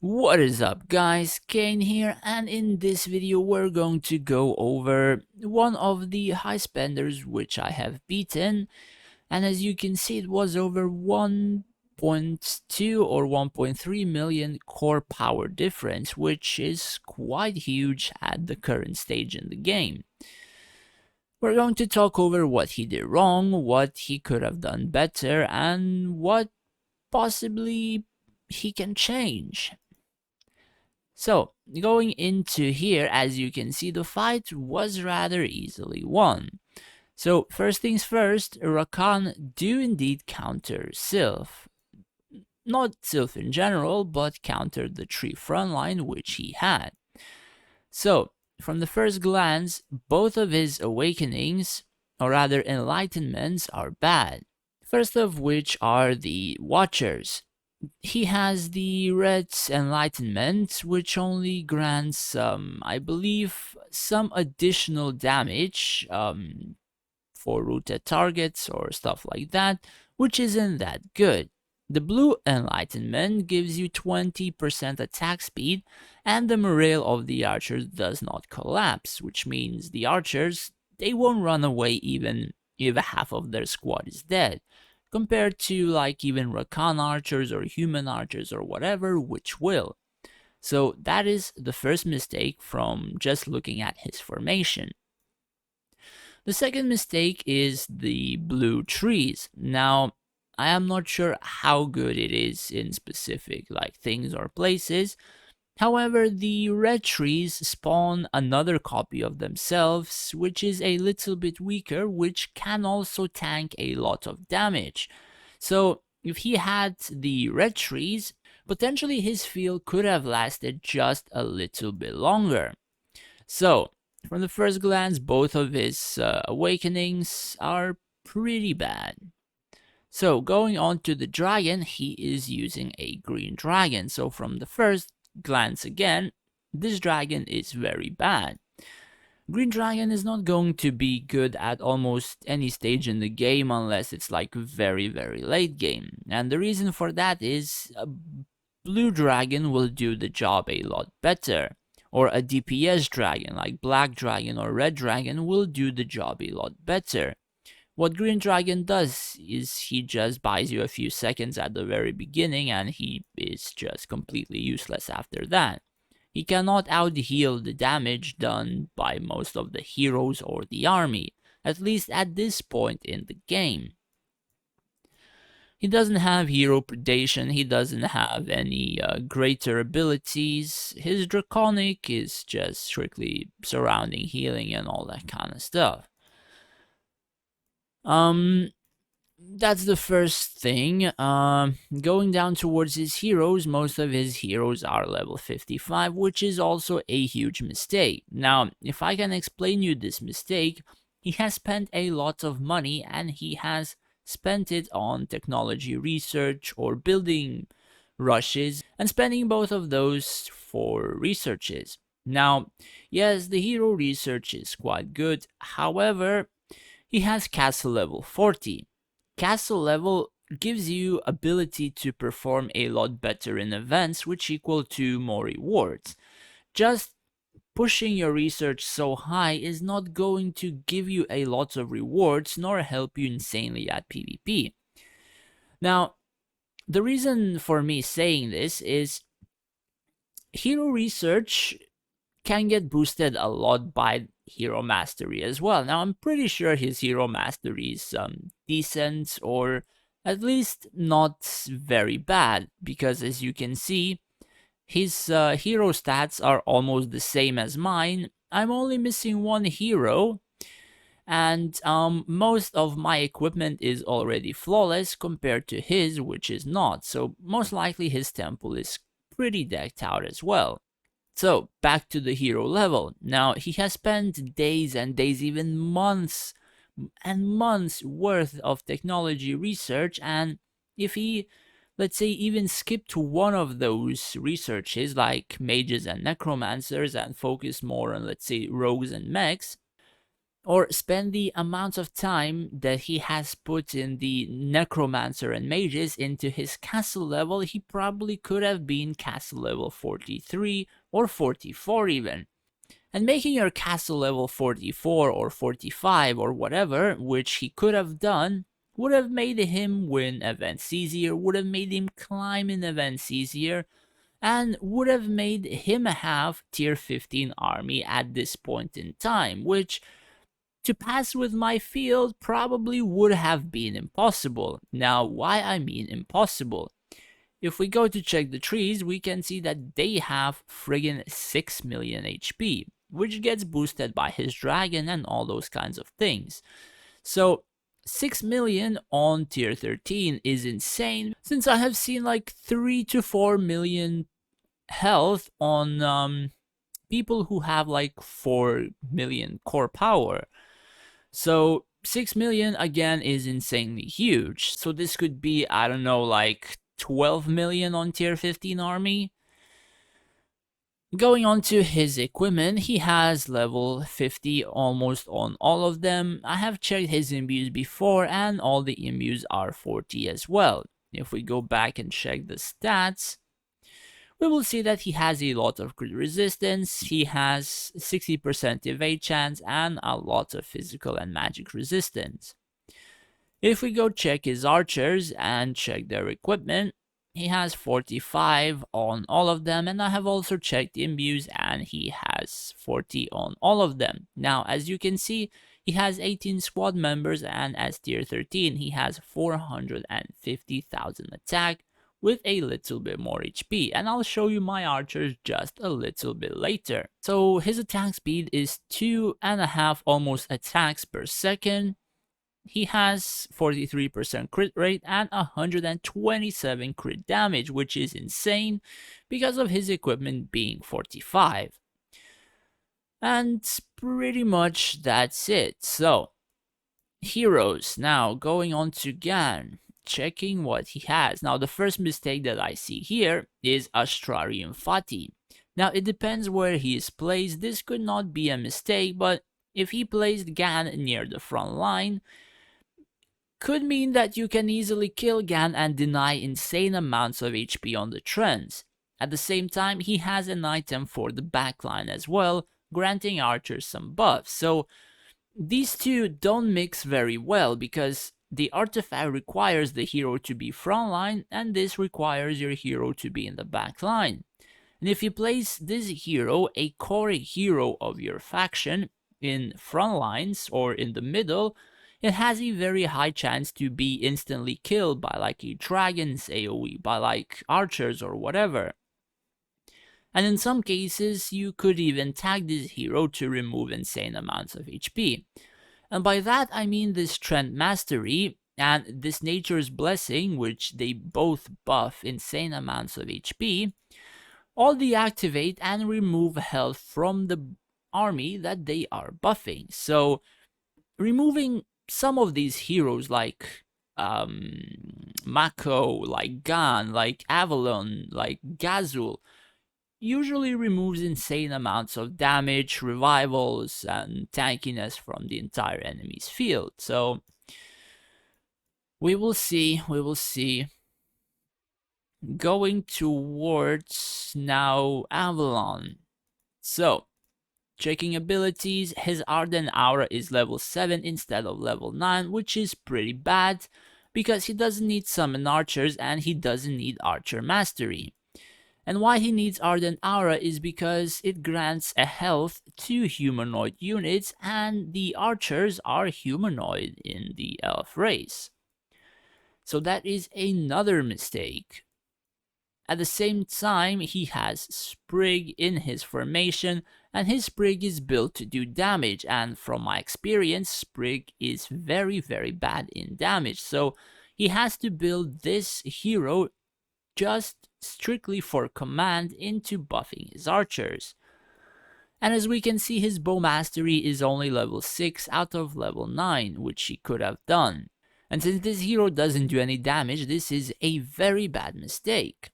What is up guys, Kayn here, and in this video we're going to go over one of the high spenders which I have beaten, and as you can see it was over 1.2 or 1.3 million core power difference, which is quite huge at the current stage in the game. We're going to talk over what he did wrong, what he could have done better, and what possibly he can change. So, going into here, as you can see, the fight was rather easily won. So, first things first, Rakan do indeed counter Sylph. Not Sylph in general, but countered the tree frontline which he had. So, from the first glance, both of his awakenings, or rather enlightenments, are bad. First of which are the Watchers. He has the Red's Enlightenment, which only grants, I believe, some additional damage for rooted targets or stuff like that, which isn't that good. The Blue Enlightenment gives you 20% attack speed, and the morale of the archers does not collapse, which means the archers, they won't run away even if half of their squad is dead, compared to like even Rakan archers or human archers or whatever, which will. So that is the first mistake from just looking at his formation. The second mistake is the blue trees. Now, I am not sure how good it is in specific like things or places. However, the red trees spawn another copy of themselves, which is a little bit weaker, which can also tank a lot of damage. So, if he had the red trees, potentially his field could have lasted just a little bit longer. So, from the first glance, both of his awakenings are pretty bad. So, going on to the dragon, he is using a green dragon. So, from the first glance again, this dragon is very bad. Green dragon is not going to be good at almost any stage in the game unless it's like very late game. And the reason for that is blue dragon will do the job a lot better. Or a DPS dragon like black dragon or red dragon will do the job a lot better. What Green Dragon does is he just buys you a few seconds at the very beginning and he is just completely useless after that. He cannot out-heal the damage done by most of the heroes or the army, at least at this point in the game. He doesn't have hero predation, he doesn't have any greater abilities. His Draconic is just strictly surrounding healing and all that kind of stuff. That's the first thing. Going down towards his heroes, most of his heroes are level 55, which is also a huge mistake. Now, if I can explain you this mistake, he has spent a lot of money and he has spent it on technology research or building rushes and spending both of those for researches. Now, yes, the hero research is quite good, however, he has castle level 40. Castle level gives you ability to perform a lot better in events which equal to more rewards. Just pushing your research so high is not going to give you a lot of rewards nor help you insanely at PvP. Now, the reason for me saying this is hero research can get boosted a lot by hero mastery as well. Now, I'm pretty sure his hero mastery is decent or at least not very bad because as you can see, his hero stats are almost the same as mine. I'm only missing one hero and most of my equipment is already flawless compared to his, which is not. So most likely his temple is pretty decked out as well. So, back to the hero level. Now, he has spent days and days, even months and months worth of technology research, and if he, let's say, even skipped one of those researches, like mages and necromancers, and focused more on, let's say, rogues and mechs, or spend the amount of time that he has put in the necromancer and mages into his castle level, he probably could have been castle level 43 or 44 even. And making your castle level 44 or 45 or whatever, which he could have done, would have made him win events easier, would have made him climb in events easier, and would have made him have tier 15 army at this point in time, which to pass with my field probably would have been impossible. Now, why I mean impossible? If we go to check the trees, we can see that they have friggin' 6 million HP, which gets boosted by his dragon and all those kinds of things. So 6 million on tier 13 is insane, since I have seen like 3 to 4 million health on people who have like 4 million core power. So 6 million again is insanely huge. So this could be, I don't know, like 12 million on tier 15 army. Going on to his equipment, he has level 50 almost on all of them. I have checked his imbues before and all the imbues are 40 as well. If we go back and check the stats, we will see that he has a lot of crit resistance, he has 60% evade chance, and a lot of physical and magic resistance. If we go check his archers and check their equipment, he has 45 on all of them, and I have also checked imbues and he has 40 on all of them. Now, as you can see, he has 18 squad members, and as tier 13, he has 450,000 attack, with a little bit more HP, and I'll show you my archers just a little bit later. So his attack speed is 2.5 almost attacks per second. He has 43% crit rate and 127 crit damage, which is insane because of his equipment being 45. And pretty much that's it. So, heroes. Now, going on to Gan, checking what he has. Now, the first mistake that I see here is Astrarian Fati. Now, it depends where he is placed. This could not be a mistake, but if he placed Gan near the front line, could mean that you can easily kill Gan and deny insane amounts of HP on the trends. At the same time, he has an item for the backline as well, granting archers some buffs. So these two don't mix very well because the artifact requires the hero to be frontline, and this requires your hero to be in the backline. And if you place this hero, a core hero of your faction, in front lines or in the middle, it has a very high chance to be instantly killed by like a dragon's AoE, by like archers or whatever. And in some cases, you could even tag this hero to remove insane amounts of HP. And by that I mean this Trend Mastery and this Nature's Blessing, which they both buff insane amounts of HP, all deactivate and remove health from the army that they are buffing. So removing some of these heroes like Mako, like Gan, like Avalon, like Gazul, usually removes insane amounts of damage, revivals, and tankiness from the entire enemy's field. So we will see. Going towards now Avalon. So checking abilities, his Ardent Aura is level 7 instead of level 9, which is pretty bad because he doesn't need summon archers and he doesn't need archer mastery. And why he needs Ardent Aura is because it grants a health to humanoid units, and the archers are humanoid in the elf race. So that is another mistake. At the same time, he has Sprig in his formation, and his Sprig is built to do damage, and from my experience, Sprig is very bad in damage, so he has to build this hero just strictly for command into buffing his archers. And as we can see, his bow mastery is only level 6 out of level 9, which he could have done. And since this hero doesn't do any damage, this is a very bad mistake.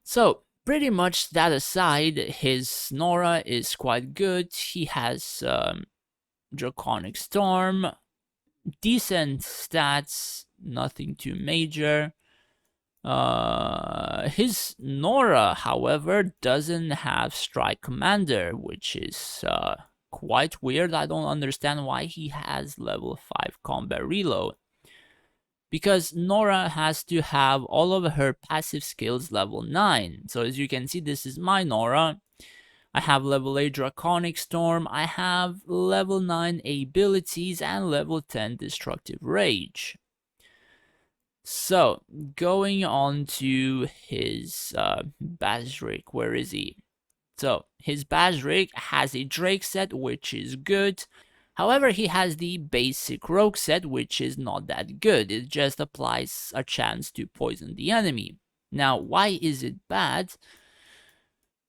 So, Pretty much that aside, his Nora is quite good. He has Draconic Storm, decent stats, nothing too major. His Nora, however, doesn't have Strike Commander, which is quite weird. I don't understand why he has level 5 combat reload. Because Nora has to have all of her passive skills level 9. So as you can see, this is my Nora. I have level 8 Draconic Storm, I have level 9 abilities, and level 10 Destructive Rage. So, going on to his Basric, where is he? So, his Basric has a Drake set, which is good. However, he has the basic Rogue set, which is not that good. It just applies a chance to poison the enemy. Now, why is it bad?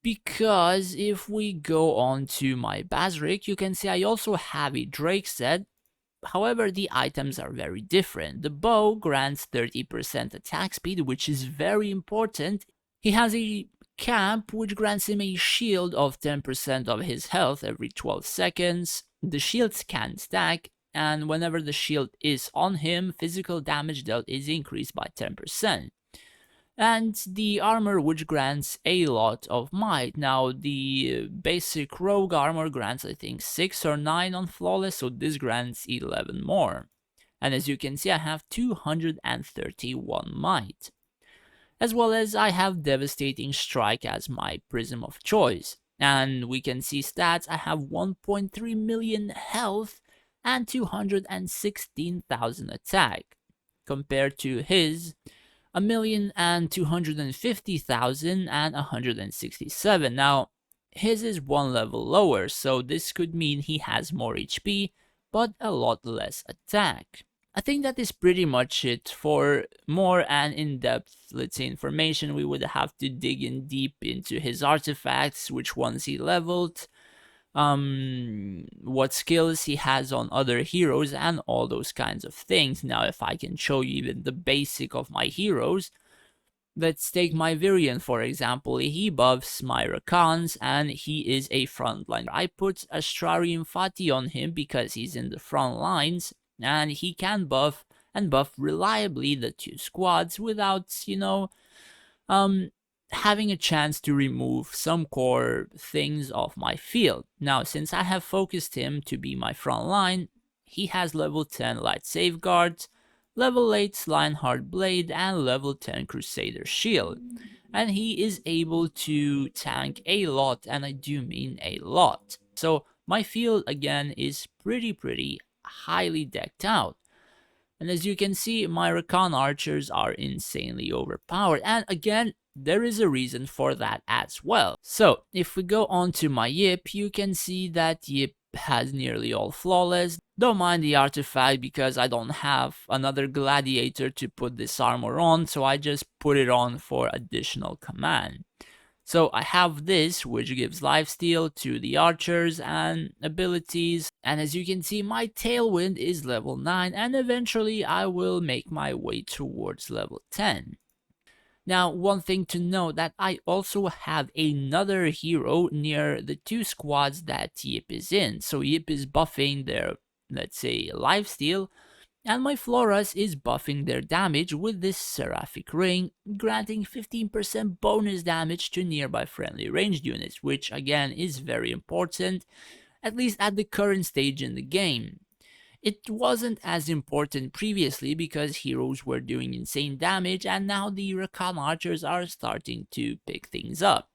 Because if we go on to my Basric, you can see I also have a Drake set. However, the items are very different. The bow grants 30% attack speed, which is very important. He has a camp, which grants him a shield of 10% of his health every 12 seconds. The shields can stack, and whenever the shield is on him, physical damage dealt is increased by 10%. And the armor, which grants a lot of might. Now, the basic rogue armor grants, I think, 6 or 9 on flawless, so this grants 11 more. And as you can see, I have 231 might. As well as I have devastating strike as my prism of choice. And we can see stats, I have 1.3 million health and 216,000 attack, compared to his 1,250,000 and 167. Now, his is one level lower, so this could mean he has more HP, but a lot less attack. I think that is pretty much it. For more and in-depth, let's say, information, we would have to dig in deep into his artifacts, which ones he leveled, what skills he has on other heroes, and all those kinds of things. Now, if I can show you even the basic of my heroes, let's take my Virion for example. He buffs my Rakans, and he is a frontline. I put Astrarian Fati on him because he's in the front lines, and he can buff and buff reliably the two squads without, having a chance to remove some core things off my field. Now, since I have focused him to be my front line, he has level 10 Light Safeguards, level 8 Lionheart Blade, and level 10 Crusader Shield. And he is able to tank a lot, and I do mean a lot. So my field again is pretty highly decked out. And as you can see, my Rakan archers are insanely overpowered. And again, there is a reason for that as well. So, if we go on to my Yip, you can see that Yip has nearly all flawless. Don't mind the artifact because I don't have another gladiator to put this armor on, so I just put it on for additional command. So I have this, which gives lifesteal to the archers and abilities. And as you can see, my Tailwind is level 9, and eventually I will make my way towards level 10. Now, one thing to note that I also have another hero near the two squads that Yip is in. So Yip is buffing their, let's say, lifesteal, and my Floras is buffing their damage with this Seraphic Ring, granting 15% bonus damage to nearby friendly ranged units, which again is very important, at least at the current stage in the game. It wasn't as important previously because heroes were doing insane damage, and now the Rakan archers are starting to pick things up.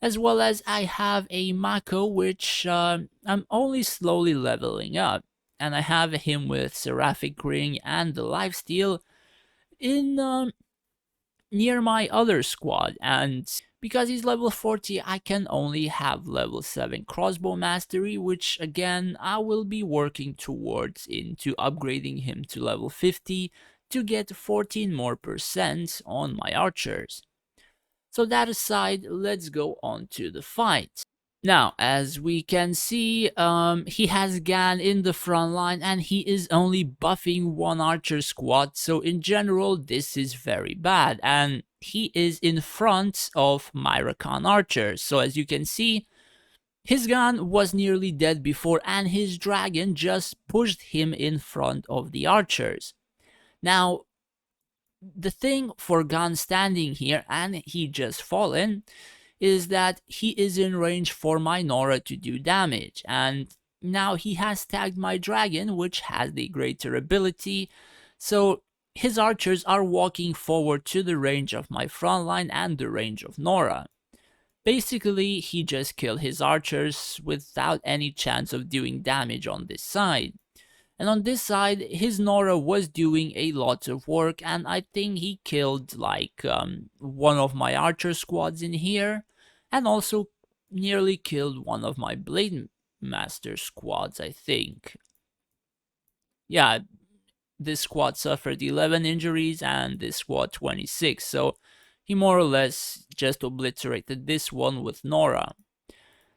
As well as I have a Mako, which I'm only slowly leveling up, and I have him with Seraphic Ring and the lifesteal in near my other squad, and because he's level 40, I can only have level 7 crossbow mastery, which again I will be working towards into upgrading him to level 50 to get 14 more % on my archers. So that aside, let's go on to the fight. Now, as we can see, he has Gan in the front line, and he is only buffing one archer squad, so in general, this is very bad. And he is in front of my Rakan archers. So as you can see, his gun was nearly dead before, and his dragon just pushed him in front of the archers. Now, the thing for Gon standing here, and he just fallen, is that he is in range for my Nora to do damage, and now he has tagged my dragon, which has the greater ability, so his archers are walking forward to the range of my frontline and the range of Nora. Basically, he just killed his archers without any chance of doing damage on this side. And on this side, his Nora was doing a lot of work, and I think he killed like one of my archer squads in here, and also nearly killed one of my Blade Master squads, I think. Yeah, this squad suffered 11 injuries and this squad 26, so he more or less just obliterated this one with Nora.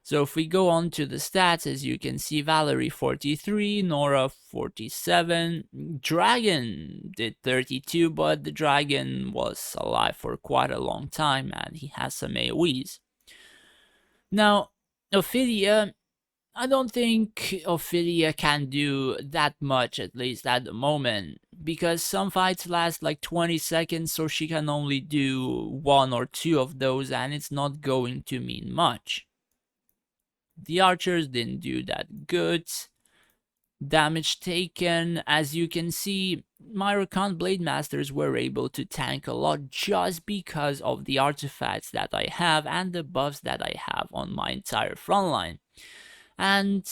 So if we go on to the stats, as you can see, Valerie 43, Nora 47, Dragon did 32, but the Dragon was alive for quite a long time and he has some AoEs. Now, Ophidia, I don't think Ophidia can do that much, at least at the moment, because some fights last like 20 seconds, so she can only do 1 or 2 of those, and it's not going to mean much. The archers didn't do that good. Damage taken, as you can see, my Rakan Blade Masters were able to tank a lot just because of the artifacts that I have and the buffs that I have on my entire frontline. And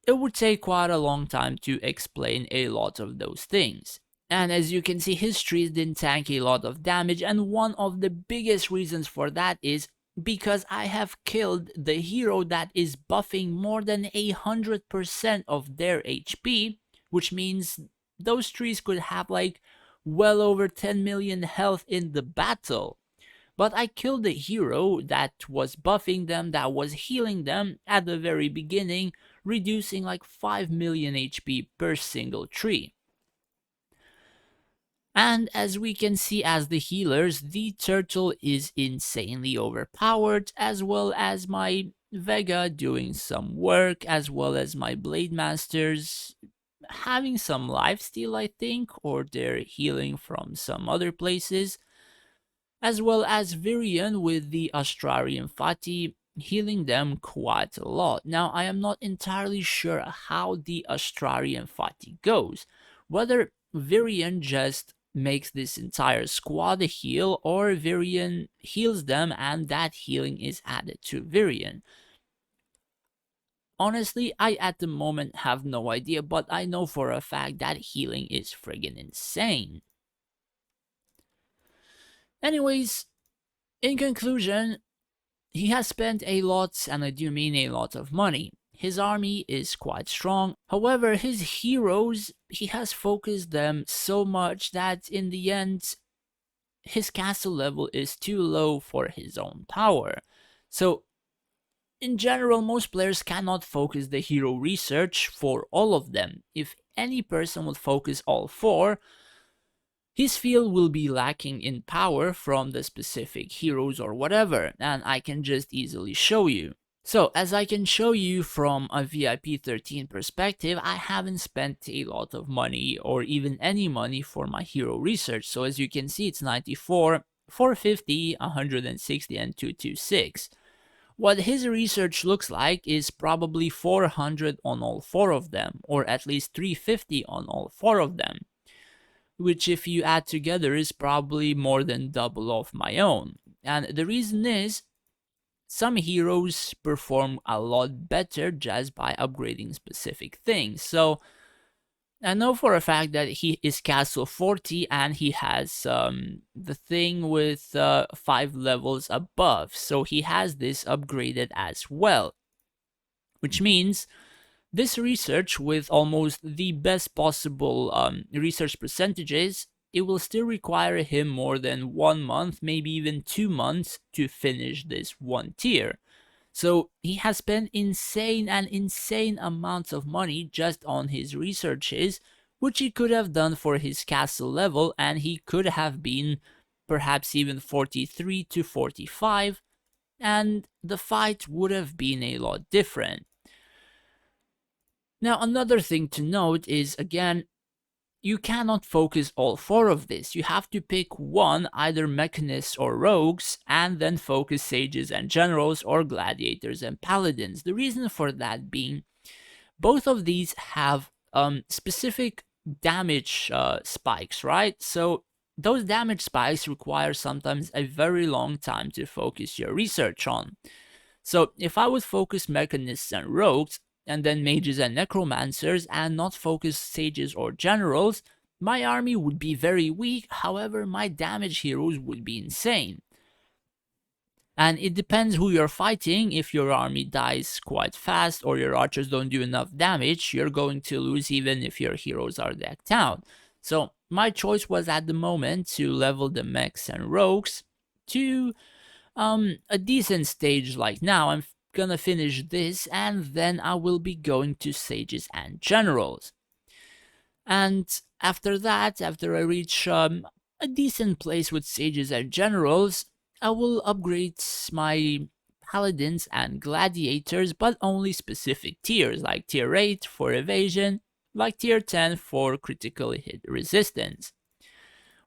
it would take quite a long time to explain a lot of those things. And as you can see, his trees didn't tank a lot of damage, and one of the biggest reasons for that is because I have killed the hero that is buffing more than 100% of their HP, which means those trees could have like well over 10 million health in the battle. But I killed the hero that was buffing them, that was healing them at the very beginning, reducing like 5 million HP per single tree. And as we can see as the healers, the turtle is insanely overpowered, as well as my Vega doing some work, as well as my Blade Masters having some lifesteal, I think, or they're healing from some other places, as well as Virion with the Astrarian Fati healing them quite a lot. Now, I am not entirely sure how the Astrarian Fati goes, whether Virion just makes this entire squad heal, or Virion heals them and that healing is added to Virion. Honestly, I at the moment have no idea, but I know for a fact that healing is friggin' insane. Anyways, in conclusion, he has spent a lot, and I do mean a lot of money. His army is quite strong, however his heroes, he has focused them so much that in the end, his castle level is too low for his own power. So in general, most players cannot focus the hero research for all of them. If any person would focus all 4, his field will be lacking in power from the specific heroes or whatever, and I can just easily show you. So, as I can show you from a VIP 13 perspective, I haven't spent a lot of money or even any money for my hero research. So as you can see, it's 94, 450, 160, and 226. What his research looks like is probably 400 on all 4 of them, or at least 350 on all 4 of them, which if you add together is probably more than double of my own. And the reason is, some heroes perform a lot better just by upgrading specific things. So I know for a fact that he is Castle 40 and he has the thing with 5 levels above. So he has this upgraded as well. Which means this research with almost the best possible research percentages, it will still require him more than 1 month, maybe even 2 months to finish this one tier. So he has spent insane amounts of money just on his researches, which he could have done for his castle level, and he could have been perhaps even 43 to 45, and the fight would have been a lot different. Now, another thing to note is, again, you cannot focus all four of this. You have to pick one, either mechanists or rogues, and then focus sages and generals or gladiators and paladins. The reason for that being, both of these have specific damage spikes, right? So those damage spikes require sometimes a very long time to focus your research on. So if I would focus mechanists and rogues, and then mages and necromancers, and not focus sages or generals, my army would be very weak. However, my damage heroes would be insane. And it depends who you're fighting. If your army dies quite fast or your archers don't do enough damage, you're going to lose even if your heroes are decked out. So my choice was at the moment to level the mechs and rogues to a decent stage like now. I'm gonna finish this and then I will be going to sages and generals. And after that, after I reach a decent place with sages and generals, I will upgrade my paladins and gladiators, but only specific tiers, like tier 8 for evasion, like tier 10 for critical hit resistance,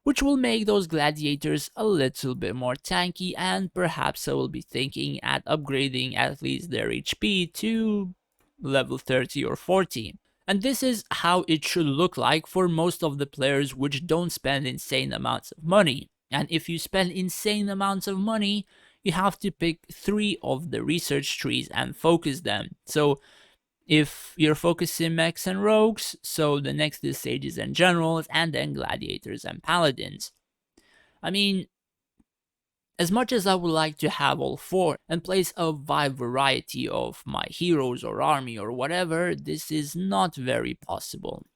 which will make those gladiators a little bit more tanky, and perhaps I will be thinking at upgrading at least their HP to level 30 or 40. And this is how it should look like for most of the players which don't spend insane amounts of money. And if you spend insane amounts of money, you have to pick 3 of the research trees and focus them. So if you're focusing mechs and rogues, so the next is sages and generals, and then gladiators and paladins. I mean, as much as I would like to have all 4 and place a wide variety of my heroes or army or whatever, this is not very possible.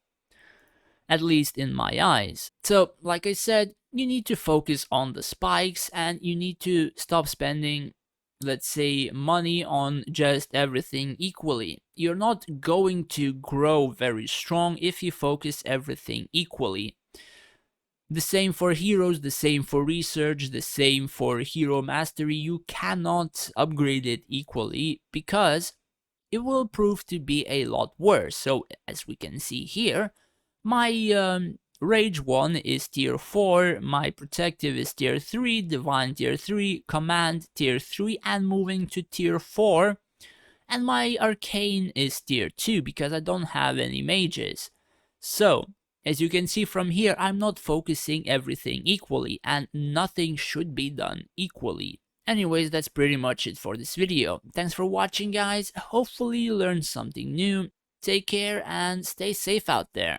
At least in my eyes. So, like I said, you need to focus on the spikes and you need to stop spending, let's say, money on just everything equally. You're not going to grow very strong if you focus everything equally. The same for heroes, the same for research, the same for hero mastery. You cannot upgrade it equally because it will prove to be a lot worse. So as we can see here, my Rage 1 is tier 4, my Protective is tier 3, Divine tier 3, Command tier 3, and moving to tier 4. And my Arcane is tier 2 because I don't have any mages. So, as you can see from here, I'm not focusing everything equally, and nothing should be done equally. Anyways, that's pretty much it for this video. Thanks for watching, guys. Hopefully you learned something new. Take care and stay safe out there.